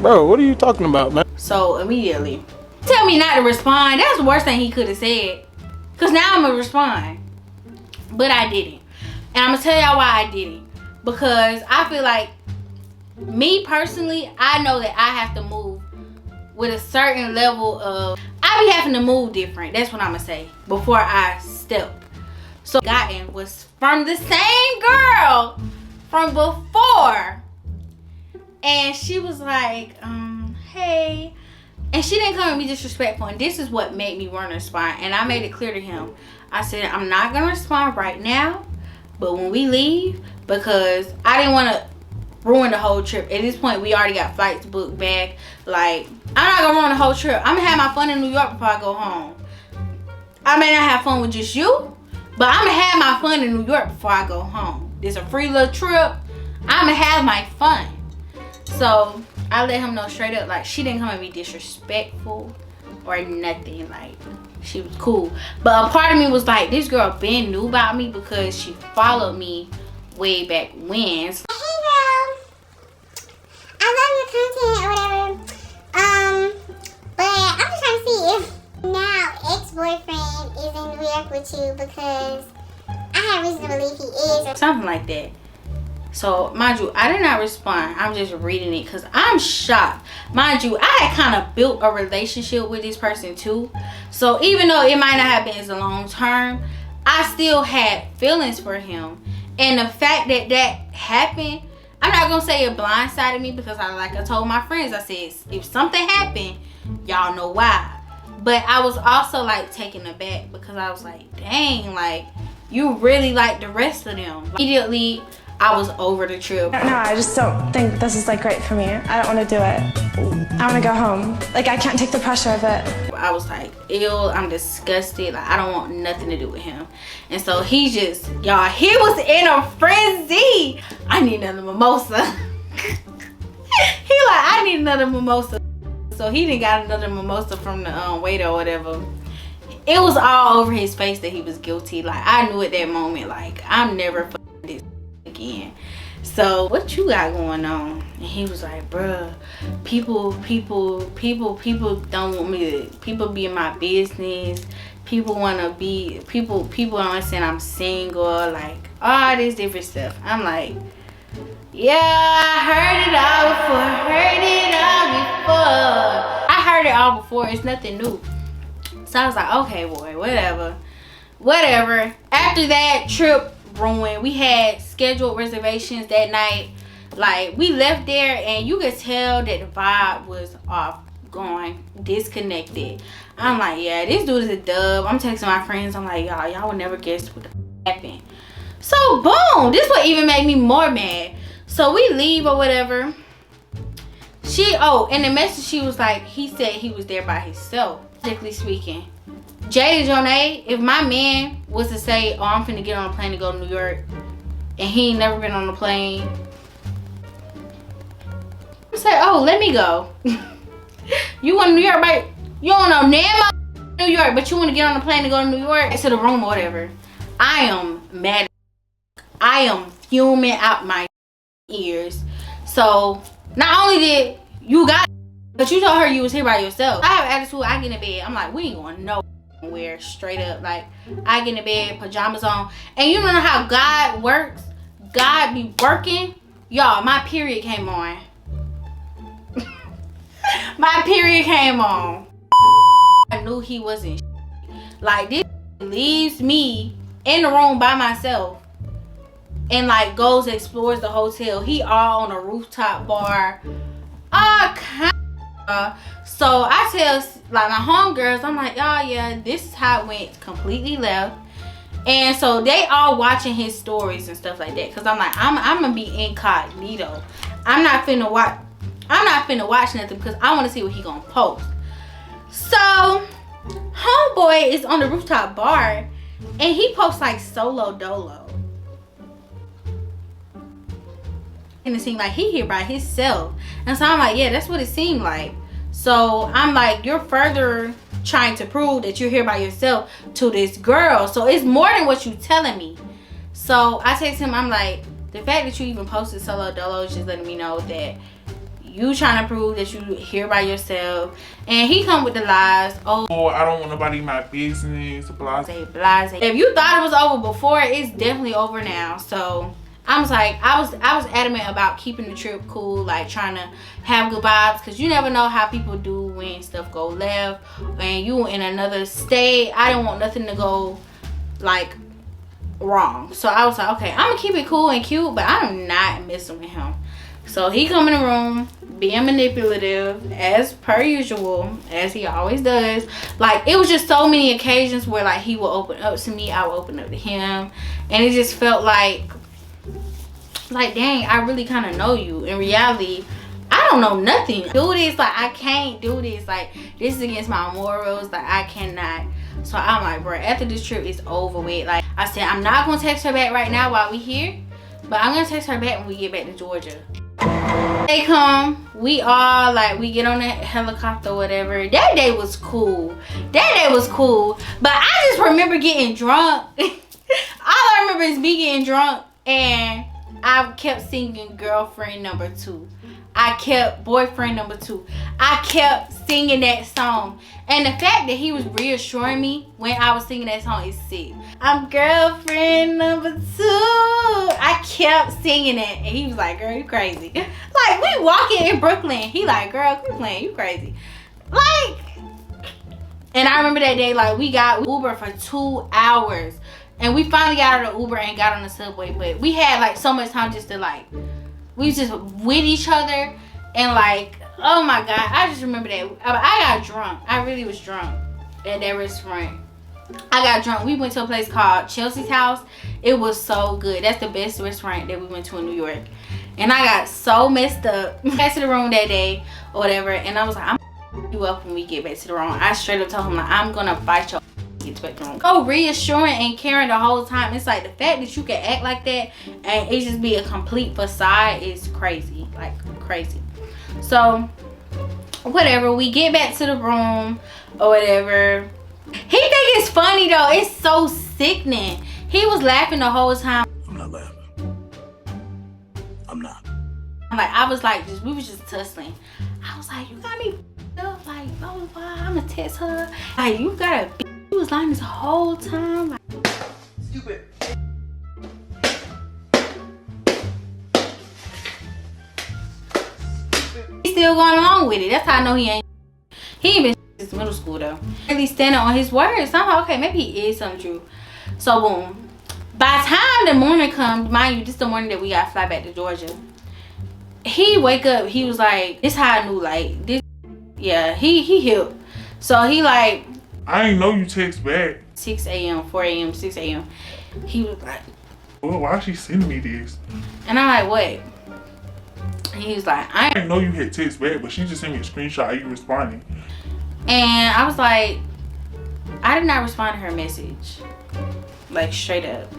Bro, what are you talking about, man? so immediately. Tell me not to respond. That's the worst thing he could have said. Because now I'm going to respond. But I didn't. And I'm going to tell y'all why I didn't. Because I feel like, me personally, I know that I have to move with a certain level of, I be having to move different. That's what I'm going to say. Before I step. So gotten was from the same girl from before. And she was like, hey. And she didn't come and be disrespectful. And this is what made me want to respond. And I made it clear to him. I said, I'm not going to respond right now. But when we leave, because I didn't want to ruin the whole trip. At this point, we already got flights booked back. Like, I'm not going to ruin the whole trip. I'm going to have my fun in New York before I go home. I may not have fun with just you. But I'm gonna have my fun in New York before I go home. It's a free little trip. I'm gonna have my fun. So I let him know straight up, like, she didn't come and be disrespectful or nothing. Like, she was cool. But a part of me was like, this girl been knew about me because she followed me way back when. So, hey girl, I love your content or whatever. But I'm just trying to see if now ex-boyfriend is in New York with you, because I have reason to believe he is. Or something like that. So, mind you, I did not respond. I'm just reading it because I'm shocked. Mind you, I had kind of built a relationship with this person too. So, even though it might not have been as a long term, I still had feelings for him. And the fact that that happened, I'm not going to say it blindsided me, because I told my friends, I said, if something happened, y'all know why. But I was also like taken aback, because I was like, dang, like, you really like the rest of them. Immediately, I was over the trip. No, I just don't think this is like right for me. I don't want to do it. I want to go home. Like, I can't take the pressure of it. I was like, ew, I'm disgusted. Like, I don't want nothing to do with him. And so he just, y'all, he was in a frenzy. I need another mimosa. He like, I need another mimosa. So he didn't got another mimosa from the waiter or whatever. It was all over his face that he was guilty. Like, I knew at that moment, like, I'm never fucking this again. So what you got going on? And he was like, bruh, people don't want me to, people be in my business, people want to be, people don't understand I'm single, like all this different stuff. I'm like, yeah, I heard it all before. I heard it all before. It's nothing new. So I was like, okay, boy, whatever. After that trip ruined, we had scheduled reservations that night. Like, we left there and you could tell that the vibe was off, going disconnected. I'm like, yeah, this dude is a dub. I'm texting my friends. I'm like, y'all would never guess what the happened. So boom, this would even make me more mad. So we leave or whatever. In the message she was like, he said he was there by himself. Strictly speaking, Jada Jonay, if my man was to say, oh, I'm finna get on a plane to go to New York, and he ain't never been on a plane, I say, oh, let me go. You want New York, but you don't know damn New York, but you want to get on a plane to go to New York, to the room or whatever. I am mad. I am fuming out my ears. So not only did you got, but you told her you was here by yourself. I have attitude. I get in bed. I'm like, we ain't going nowhere. Straight up. Like, I get in bed, pajamas on. And you don't know how God works. God be working. Y'all, my period came on. My period came on. I knew he wasn't. Like, this leaves me in the room by myself and like goes and explores the hotel. He all on a rooftop bar. So I tell like my homegirls, I'm like, oh yeah, this is how it went completely left. And so they all watching his stories and stuff like that, because I'm like, I'm gonna be incognito. I'm not finna watch nothing, because I want to see what he gonna post. So homeboy is on the rooftop bar and he posts like solo dolo, and it seemed like he here by himself. And so I'm like, yeah, that's what it seemed like. So I'm like, you're further trying to prove that you're here by yourself to this girl. So it's more than what you telling me. So I text him, I'm like, the fact that you even posted solo dolo is just letting me know that you trying to prove that you here by yourself. And he come with the lies. Oh, I don't want nobody in my business. Blase. If you thought it was over before, it's definitely over now. So I was like, I was adamant about keeping the trip cool, like trying to have good vibes, because you never know how people do when stuff go left and you in another state. I didn't want nothing to go like wrong. So I was like, okay, I'm gonna keep it cool and cute, but I'm not messing with him. So he come in the room being manipulative as per usual, as he always does. Like, it was just so many occasions where like he will open up to me, I will open up to him, and it just felt like dang, I really kind of know you. In reality, I don't know nothing. Do this, like I can't do this, like this is against my morals, like I cannot So I'm like, bro, after this trip is over with, like I said, I'm not gonna text her back right now while we here, but I'm gonna text her back when we get back to Georgia. They come, we all like, we get on that helicopter or whatever. That day was cool. That day was cool. But I just remember getting drunk. All I remember is me getting drunk, and I kept singing girlfriend number 2. I kept boyfriend number 2. I kept singing that song. And the fact that he was reassuring me when I was singing that song is sick. I'm girlfriend number 2. I kept singing it. And he was like, girl, you crazy. Like, we walking in Brooklyn. He like, girl, quit playing. You crazy. Like, and I remember that day, like, we got Uber for 2 hours. And we finally got out of the Uber and got on the subway. But we had, like, so much time just to, like, we was just with each other. And, like, oh my God, I just remember that. I got drunk. I really was drunk at that restaurant. I got drunk. We went to a place called Chelsea's House. It was so good. That's the best restaurant that we went to in New York. And I got so messed up. Back to the room that day or whatever. And I was like, I'm gonna you up when we get back to the room. I straight up told him, like, I'm gonna fight your get back to the room. So reassuring and caring the whole time. It's like the fact that you can act like that and it just be a complete facade is crazy. Like, crazy. So whatever, we get back to the room or whatever. He think it's funny though. It's so sickening. He was laughing the whole time. I'm not laughing. I'm not. Like, I was like, we was just tussling. I was like, you got me up, like, blah blah blah. I'm gonna text her. Like, you got a. He was lying this whole time. Like, Stupid. he's still going along with it. That's how I know he ain't been since middle school though. Really standing on his word. Somehow, okay, maybe he is something true. So boom. By the time the morning comes, mind you, this is the morning that we got to fly back to Georgia. He wake up, he was like, this how I knew, like, this, yeah, he hip. So he like, I ain't know you text back. 6 a.m., 4 a.m., 6 a.m. He was like, well, why is she sending me this? and I'm like, what? And he was like, I didn't know you had text back, but she just sent me a screenshot of you responding. and I was like, I did not respond to her message. Like, straight up.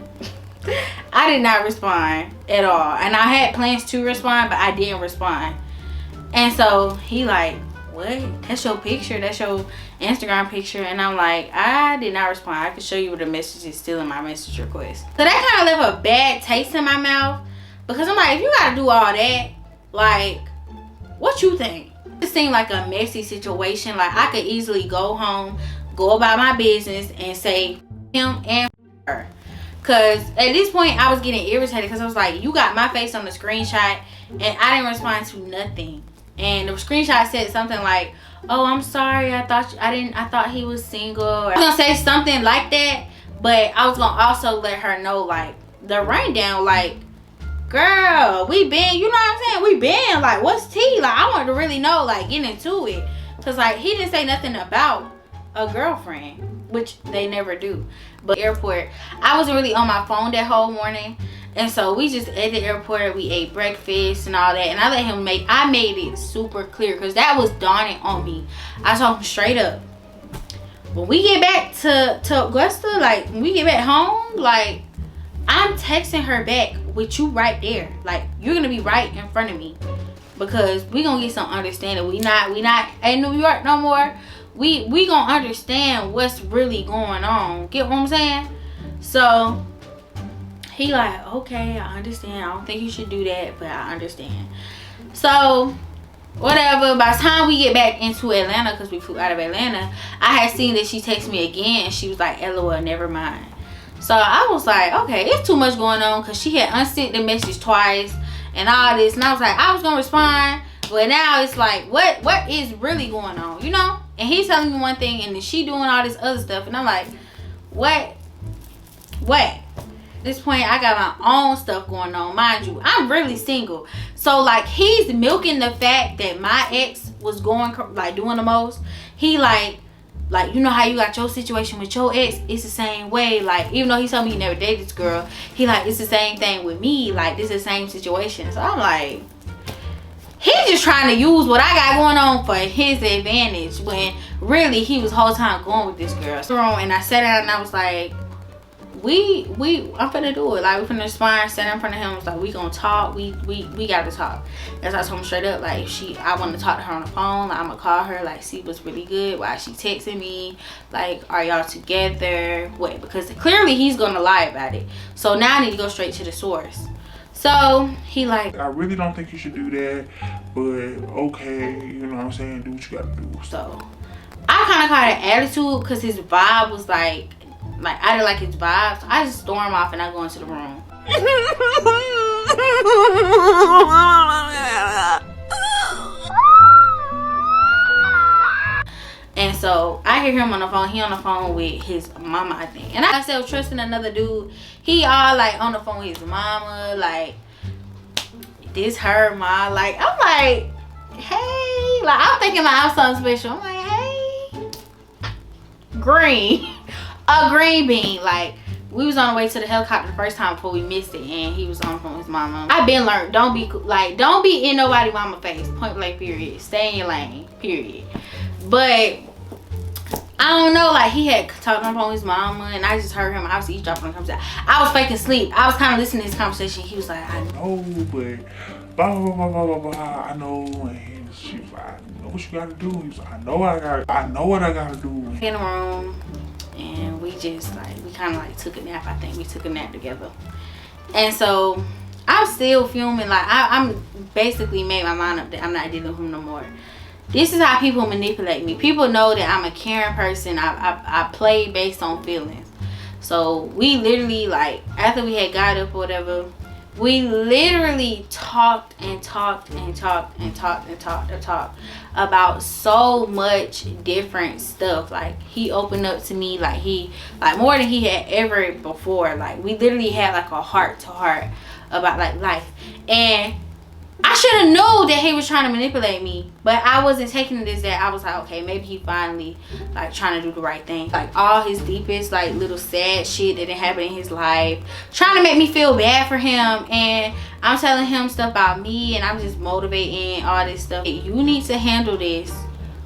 I did not respond at all. And I had plans to respond, but I didn't respond. And so he like, what? That's your picture? That's your Instagram picture? And I'm like, I did not respond. I can show you the message is still in my message request. So that kind of left a bad taste in my mouth. Because I'm like, if you gotta do all that, like, what you think? It seemed like a messy situation. Like, I could easily go home, go about my business, and say him and her. Because at this point, I was getting irritated because I was like, you got my face on the screenshot, and I didn't respond to nothing. And the screenshot said something like, oh, I'm sorry, I thought he was single. Or I was gonna say something like that, but I was gonna also let her know, like, the rundown, like, girl, we been, you know what I'm saying? We been, like, what's tea? Like, I wanted to really know, like, get into it. Because, like, he didn't say nothing about a girlfriend, which they never do. But airport, I wasn't really on my phone that whole morning. And so we just at the airport, we ate breakfast and all that. And I let him I made it super clear because that was dawning on me. I told him straight up, when we get back to Augusta, like, when we get back home, like, I'm texting her back with you right there. Like, you're gonna be right in front of me. Because we gonna get some understanding. We not in New York no more. We gonna understand what's really going on. Get what I'm saying? So he like, okay, I understand. I don't think you should do that, but I understand. So whatever. By the time we get back into Atlanta, because we flew out of Atlanta, I had seen that she texted me again, and she was like, LOL, never mind. So I was like, okay, it's too much going on, because she had unsent the message twice and all this, and I was like, I was gonna respond, but now it's like, what is really going on, you know? And he's telling me one thing, and then she doing all this other stuff, and I'm like, what? At this point, I got my own stuff going on. Mind you, I'm really single. So, like, he's milking the fact that my ex was going, like, doing the most. He, like, you know how you got your situation with your ex? It's the same way. Like, even though he told me he never dated this girl, he, like, it's the same thing with me. Like, this is the same situation. So, I'm like, He's just trying to use what I got going on for his advantage, when really he was the whole time going with this girl. And I sat down and I was like, I'm finna do it. Like, we finna respond. Sat in front of him. I was like, we gonna talk. We gotta talk. As I told him straight up, like, I want to talk to her on the phone. Like, I'm gonna call her, like, see what's really good. Why she texting me? Like, are y'all together? What? Because clearly he's gonna lie about it. So now I need to go straight to the source. So he like, I really don't think you should do that, but okay, you know what I'm saying? Do what you gotta do. So I kind of caught an attitude because his vibe was like I didn't like his vibe. So I just storm off and I go into the room. And so I hear him on the phone. He on the phone with his mama, I think. And I still trusting another dude. He all like on the phone with his mama, like, this her ma. Like, I'm like, hey, like, I'm thinking like I'm something special. I'm like, hey, green, a green bean. Like, we was on the way to the helicopter the first time before we missed it, and he was on the phone with his mama. I've been learned, don't be in nobody mama face, point blank period. Stay in your lane, period. But I don't know, like, he had talked on the phone with his mama, and I just heard him. I was eavesdropping on the conversation. I was faking sleep. I was kind of listening to his conversation. He was like, I know, but blah blah blah blah blah blah. I know, and she was like, I know what you gotta do. He was like, I know what I gotta do. In the room, and we just like, we kind of like took a nap. I think we took a nap together. And so I'm still filming. Like, I'm basically made my mind up that I'm not dealing with him no more. This is how people manipulate me. People know that I'm a caring person. I play based on feelings. So we literally, like, after we had got up or whatever, we literally talked about so much different stuff. Like, he opened up to me like more than he had ever before. Like, we literally had like a heart to heart about like life. And I should have known that he was trying to manipulate me, but I wasn't taking it as that. I was like, okay, maybe he finally like trying to do the right thing. Like, all his deepest like little sad shit that didn't happen in his life, trying to make me feel bad for him. And I'm telling him stuff about me, and I'm just motivating all this stuff. You need to handle this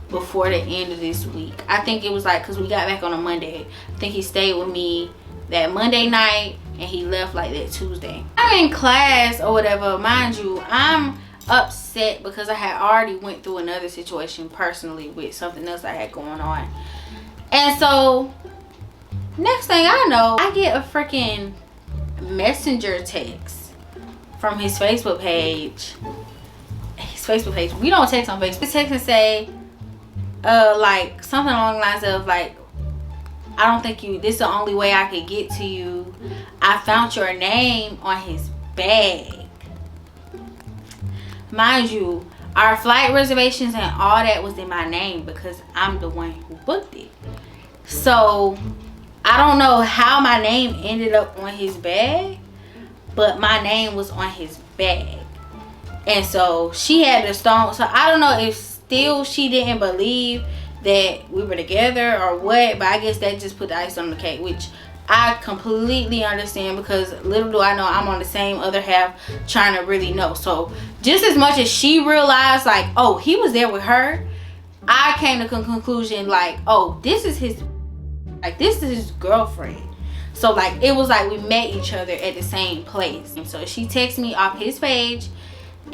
before the end of this week. I think it was like, because we got back on a Monday. I think he stayed with me that Monday night, and he left like that Tuesday. I'm in class or whatever. Mind you, I'm upset because I had already went through another situation personally with something else I had going on. And so next thing I know, I get a freaking messenger text from his Facebook page. We don't text on Facebook. Text and say like something along the lines of like, I don't think this is the only way I could get to you. I found your name on his bag. Mind you, our flight reservations and all that was in my name because I'm the one who booked it. So I don't know how my name ended up on his bag, but my name was on his bag. And so she had the stone. So I don't know if still she didn't believe that we were together or what, but I guess that just put the ice on the cake, which I completely understand, because little do I know I'm on the same other half trying to really know. So just as much as she realized like, oh, he was there with her, I came to the conclusion like, oh, this is his girlfriend. So like, it was like we met each other at the same place. And so she texted me off his page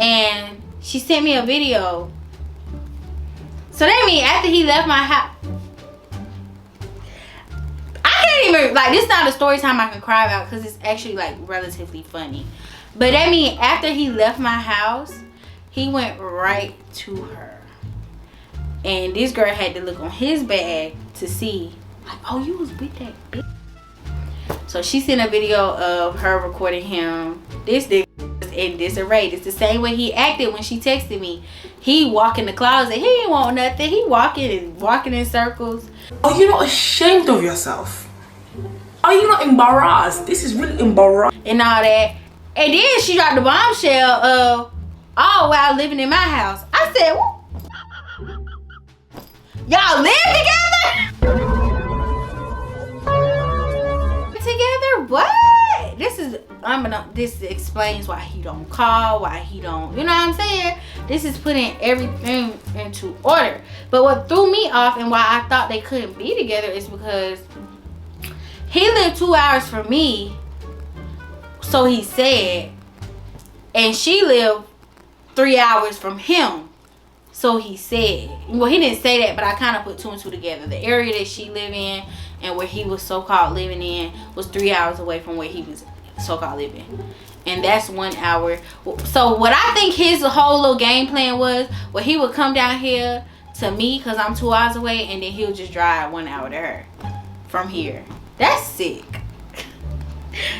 and she sent me a video. So that means after he left my house, I can't even, like, this is not a story time I can cry about because it's actually like relatively funny. But that means after he left my house, he went right to her. And this girl had to look on his bag to see, like, oh, you was with that bitch. So she sent a video of her recording him. This nigga is in disarray. It's the same way he acted when she texted me. He walk in the closet. He ain't want nothing. He walking in circles. Are you not ashamed of yourself? Are you not embarrassed? This is really embarrassing. And all that. And then she dropped the bombshell of, oh, while living in my house. I said, y'all live together? Together? What? This is this explains why he don't call, why he don't, you know what I'm saying? This is putting everything into order. But what threw me off and why I thought they couldn't be together is because he lived 2 hours from me, so he said, and she lived 3 hours from him, so he said. Well, he didn't say that, but I kind of put 2 and 2 together. The area that she lived in and where he was so-called living in was 3 hours away from where he was so-called living, and that's 1 hour. So what I think his whole little game plan was, well, he would come down here to me because I'm 2 hours away, and then he'll just drive 1 hour to her from here. That's sick.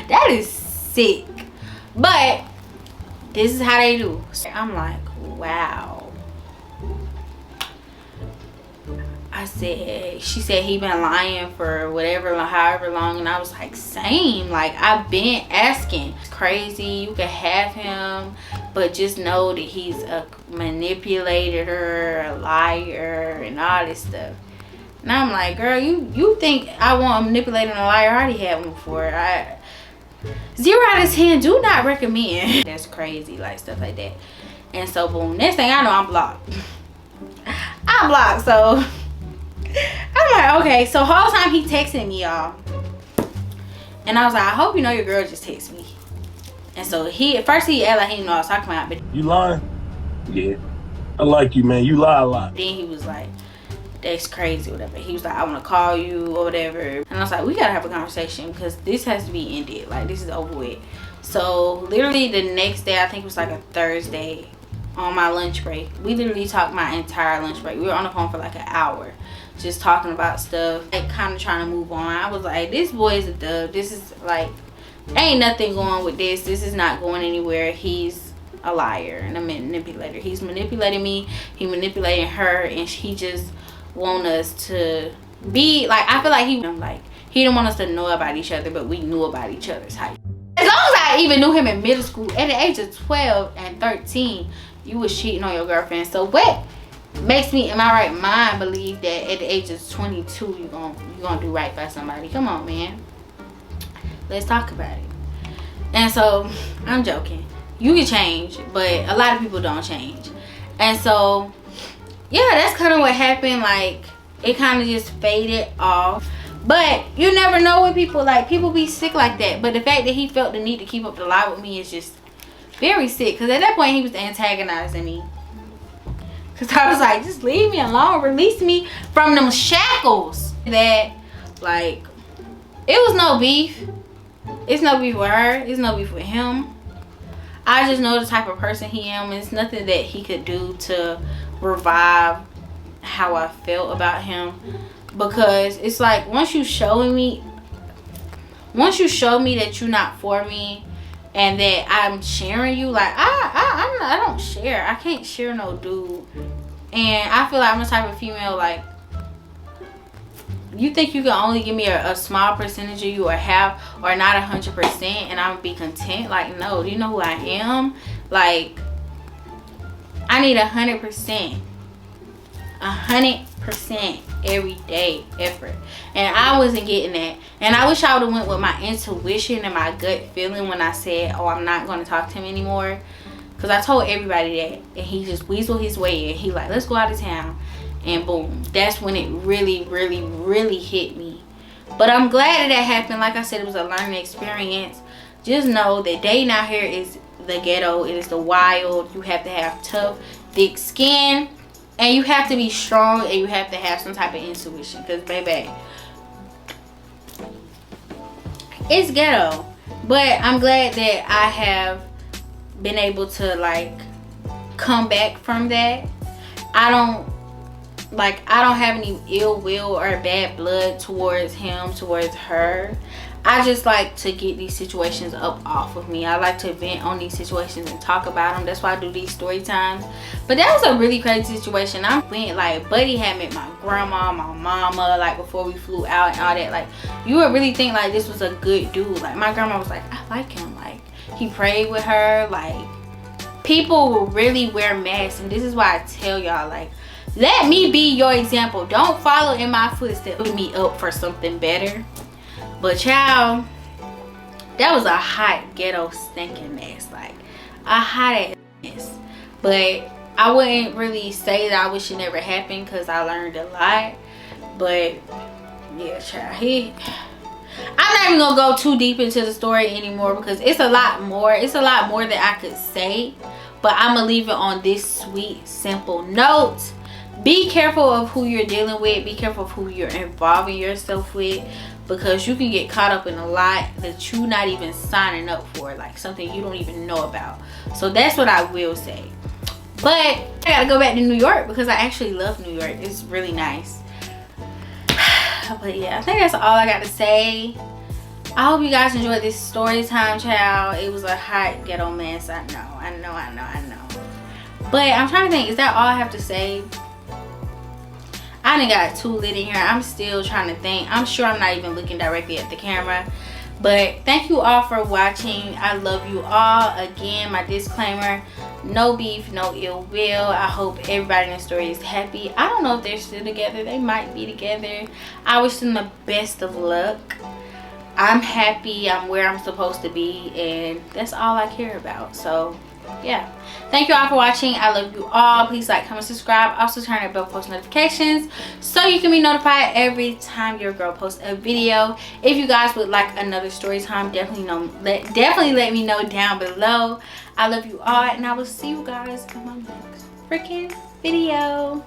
That is sick. But this is how they do. I'm like, wow. She said he been lying for whatever, however long, and I was like, same. Like, I've been asking. It's crazy. You can have him, but just know that he's a manipulator, a liar, and all this stuff. And I'm like, girl, you think I want a manipulator and a liar? I already had one before. 0 out of 10, do not recommend. That's crazy, like stuff like that. And so boom, next thing I know, I'm blocked. I'm blocked. So I'm like, okay. So whole time he texting me, y'all, and I was like, I hope you know your girl just texted me. And so at first he acted like he didn't know I was talking about, but You lying? Yeah. I like you, man. You lie a lot. then he was like, that's crazy, whatever. He was like, I want to call you or whatever. And I was like, we gotta have a conversation because this has to be ended. Like, this is over with. So literally the next day, I think it was like a Thursday, on my lunch break, we literally talked my entire lunch break. We were on the phone for like an hour just talking about stuff, like kind of trying to move on. I was like, this boy is a dub. This is like, ain't nothing going with this. This is not going anywhere. He's a liar and a manipulator. He's manipulating me. He manipulating her, and he just want us to be like, I feel like he didn't want us to know about each other, but we knew about each other's height. As long as I even knew him in middle school, at the age of 12 and 13, you was cheating on your girlfriend. So what makes me in my right mind believe that at the age of 22 you gonna do right by somebody? Come on, man, let's talk about it. And so I'm joking, you can change, but a lot of people don't change. And so yeah, that's kind of what happened. Like, it kind of just faded off. But you never know with people. Like, people be sick like that. But the fact that he felt the need to keep up the lie with me is just very sick. Because at that point, he was antagonizing me. Because I was like, just leave me alone. Release me from them shackles. That, like, it was no beef. It's no beef with her. It's no beef with him. I just know the type of person he am. It's nothing that he could do to revive how I felt about him. Because it's like, once you show me that you're not for me and that I'm sharing you, like I don't share. I can't share no dude. And I feel like I'm the type of female, like, you think you can only give me a small percentage of you, or half, or not 100%, and I would be content? Like, no. Do you know who I am? Like, I need 100%. 100% every day effort, and I wasn't getting that. And I wish I would have went with my intuition and my gut feeling when I said, oh, I'm not going to talk to him anymore, because I told everybody that, and he just weaseled his way in. He like, let's go out of town, and boom, that's when it really, really, really hit me. But I'm glad that happened. Like I said, it was a learning experience. Just know that dating out here is the ghetto. It is the wild. You have to have tough, thick skin, and you have to be strong, and you have to have some type of intuition, because baby, it's ghetto. But I'm glad that I have been able to, like, come back from that. I don't have any ill will or bad blood towards him, towards her. I just like to get these situations up off of me. I like to vent on these situations and talk about them. That's why I do these story times. But that was a really crazy situation. I went, like, Buddy had met my grandma, my mama, like, before we flew out and all that. Like, you would really think, like, this was a good dude. Like, my grandma was like, I like him. Like, he prayed with her. Like, people will really wear masks. And this is why I tell y'all, like, let me be your example. Don't follow in my footsteps. Put me up for something better. But child, that was a hot ghetto stinking mess, like a hot ass mess. But I wouldn't really say that I wish it never happened because I learned a lot. But yeah, child, I'm not even gonna go too deep into the story anymore because it's a lot more. It's a lot more that I could say, but I'm gonna leave it on this sweet, simple note. Be careful of who you're dealing with. Be careful of who you're involving yourself with, because you can get caught up in a lot that you're not even signing up for, like something you don't even know about. So that's what I will say. But I gotta go back to New York because I actually love New York. It's really nice. But yeah, I think that's all I got to say. I hope you guys enjoyed this story time, child. It was a hot ghetto mess. I know. But I'm trying to think, is that all I have to say? I done got too lit in here. I'm still trying to think. I'm sure I'm not even looking directly at the camera. But thank you all for watching. I love you all. Again, my disclaimer, no beef, no ill will. I hope everybody in the story is happy. I don't know if they're still together. They might be together. I wish them the best of luck. I'm happy. I'm where I'm supposed to be, and that's all I care about. So yeah, thank you all for watching. I love you all. Please like, comment, subscribe. Also turn on bell post notifications so you can be notified every time your girl posts a video. If you guys would like another story time, definitely let me know down below. I love you all, and I will see you guys in my next freaking video.